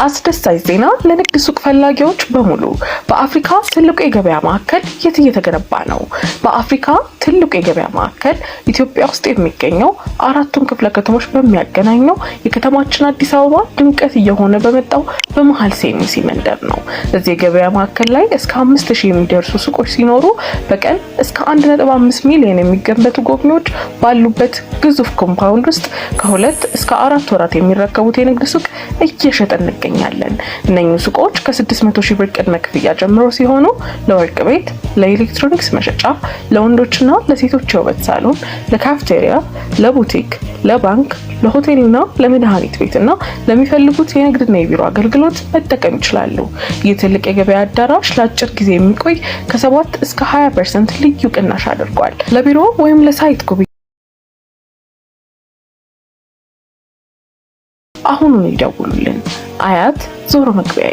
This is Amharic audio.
አስደሳች ዜና ለንግድ ሱቅ ፈላጊዎች በሙሉ በአፍሪካ ትልቁ የገበያ ማዕከል የት እየተገነባ ነው? በአፍሪካ ትልቁ የገበያ ማዕከል ኢትዮጵያ ውስጥ የሚገኘው አራቱን ክፍለ ከተሞች በሚያገናኘው የከተማችን አዲስ አበባ ድምቀት እየሆነ በመጣው በመሃል ሴሚሲ መንደር ነው። እዚህ የገበያ ማዕከል ላይ እስከ 5000 የሚደርሱ ሱቆች ሲኖሩ በቀን እስከ 1.5 ሚሊዮን የሚገመቱ ጎብኚዎች ባሉበት ግዙፍ ኮምፓውንድ ውስጥ ከ2 እስከ 4 ወራት የሚረከቡት የንግድ ሱቅ እየሸጠ እንገኛለን። እነኚህ ሱቆች ከ600 ሺህ ብር ቅድመ ክፍያ ጀምሮ ሲሆኑ ለወርቅ ቤት፣ ለኤሌክትሮኒክስ መሸጫ፣ ለወንዶችና ለሴቶች የውበት ሳሎን፣ ለካፍቴሪያ፣ ለቡቲክ፣ ለባንክ፣ ለሆቴልና ለመድኃኒት ቤትና ለሚፈልጉት የንግድና የቢሮ አገልግሎት መጠቀም ይችላሉ። ይህ ትልቅ የገበያ አዳራሽ ለአጭር ጊዜ የሚቆይ ከ7 እስከ 20% ልዩ ቅናሽ አድርጓል። ለቢሮ ወይም ለሳይት ጉብኝት አሁኑን ይደውሉልን። አያት ዞሮ መግቢያ